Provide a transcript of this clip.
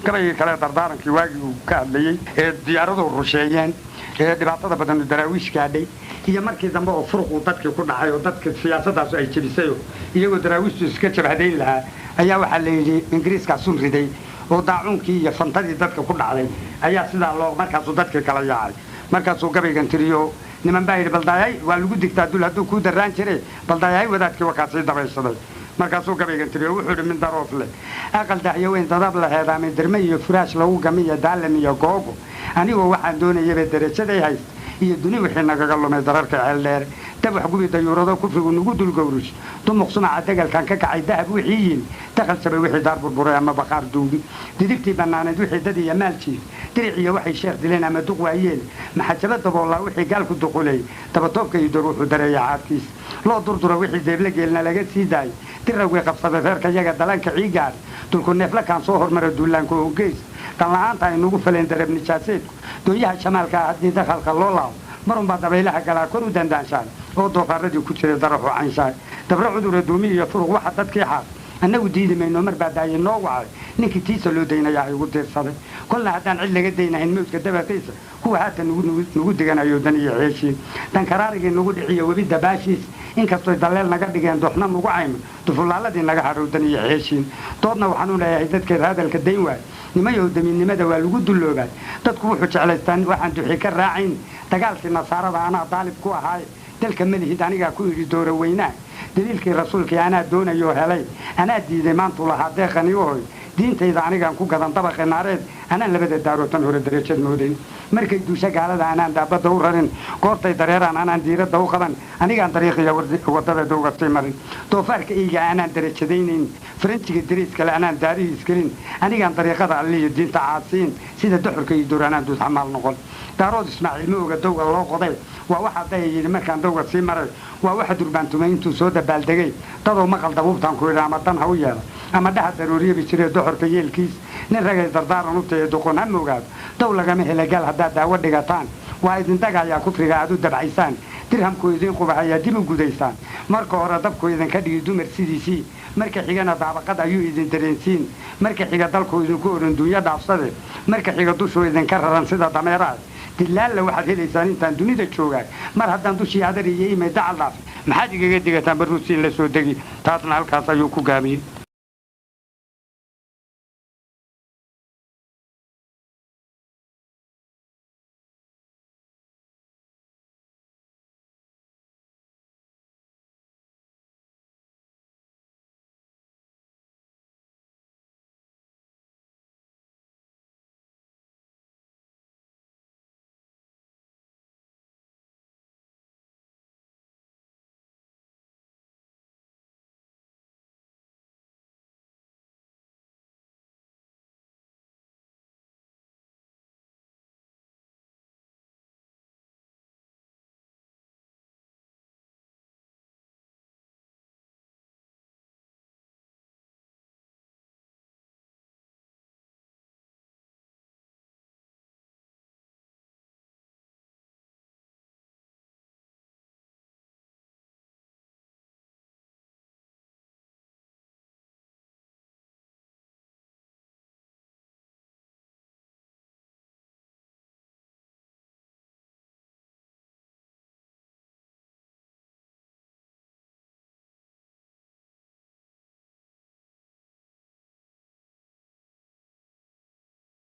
gabayga kale dardaarankii waagii uu ka hadlayey ee diyaaradu rusheeyeen ee dhibaatada badan daraawiish gaadhay iyo markii dambe oo furqu dadkii ku dhacay oo dadka siyaasaddaas ay jebisay iyagoo daraawiishtu iska jabhadayn lahaa ayaa waxaa la yidhi ingiriiska sun riday oo daacuunkii iyo fantadii dadka ku dhacday ayaa sidaa loo markaasuu dadkii kala yaacay markaasuu gabaygan tiriyo niman baa yidhi baldaayay waa lagu digtaa dul hadduu kuu darraan jire baldaayay wadaadkii wakaa sii dabaysaday markaasuu gabaygan tiriyo wuxuu idhi min daroof leh aqal dahyo weyn dadab la heedaamay derme iyo furaash lagu gamiyo daalam iyo googo anigoo waxaan doonayaba derajaday hayst iyo duni wixii nagaga lumay dararka ceeldheer dab wax gubi dayuurado kufrigu nugu dulgowrush dumuq sumaca degalkan ka kacay dahab wixii yiin dakhal jabay wixii daar burburay ama baqaar duugi didigtii bannaaneed wixii dad iyo maal jiif diric iyo waxay sheekh dileen ama duq waayeen maxajaba daboollaa wixii gaalku duquley dabatoobka iyo dor wuxuu dareeya caadkiis loo durdura wixii deebla geelna laga sii daayay dirawgii qabsaday reerka yaga dalanka ciigaar dulku neeflakaan soo hormara duulaanka oo geys danla'aanta ay nugu faleen darab nijaaseedku dooyaha shamaalkaa haddii dakhalka loo laabo marunbaa dabaylaha galaa kor u dandaanshaan oo doofaaradii ku jiray daraxu canshaay dabro cudur addoomi iyo furuq waxa dadkii xaaq annagu diidi mayno mar baa daaye noo wacay ninkii tiisa loo daynayaa igu diirsaday kolna haddaan cid laga daynahayn mawdka dabaqiisa kuwa haatan nugu diganayo dan iyo ceeshiin dankaraarigii nugu dhiciyo webi dabaashiis inkastoy dalleel naga dhigeen dooxna nugu caymo dufulaaladii naga hadhow dan iyo ceeshiin doodna waxaan u leeyahay dadkeeda hadalka dayn waay nimayow damiinnimada waa lagu dulloobaay dadku wuxuu jeclaystaan waxaan duxi ka raacayn dagaalkii nasaarada anaa daalib ku ahaaye dalka malihid anigaa ku idhi doora weynaa daliilkii rasuulkii anaa doonayoo helay anaa diiday maantuu lahaa deeqani u hoy diintayda anigaan ku gadan dabaqi naareed anaan labada daarootan hore darajad moodayn markay duusha gaalada anaan daabadda u rarin goortay dareeraan anaan diiradda u qaban anigaan dariiqiya waddada dowga sii marin doofaarka eyga anaan darajadaynayn faranjiga dariiskale anaan daarihiis gelin anigaan dariiqada alliyo diinta caasiin sida duxurka iyo dur anaan duusxamaal noqon daarood ismaaciil ma oga dowga loo qoday waa waxaa daya yidhi markaan dowga sii maray waa waxa durbaantumay intuu soo dabaaldegay dadoo maqal dabuubtaan ku yidhi ama dan ha u yeela ama dhaha daruuriyabi jiree doxorka yeelkiis nin ragay dardaaran u tahe doqon ha moogaado dow lagama hela gaal haddaad daawo dhigataan waa idin dagayaa kufriga aad u dabcaysaan dirhamku idiin qubahayaa dib u gudaysaan marka hore dabku idinka dhigi dumar sidiisii marka xigana daabaqad ayuu idin dareensiin marka xiga dalku idinku oran duunyo dhaafsade marka xiga dushuu idinka raran sida dameeraha dilaalla waxaad helaysaan intaan dunida joogaa mar haddaan dushii adar iyo imay dacal dhaafay maxaad igaga digataan barruusiin la soo degi taasna halkaas ayuu ku gaabiyey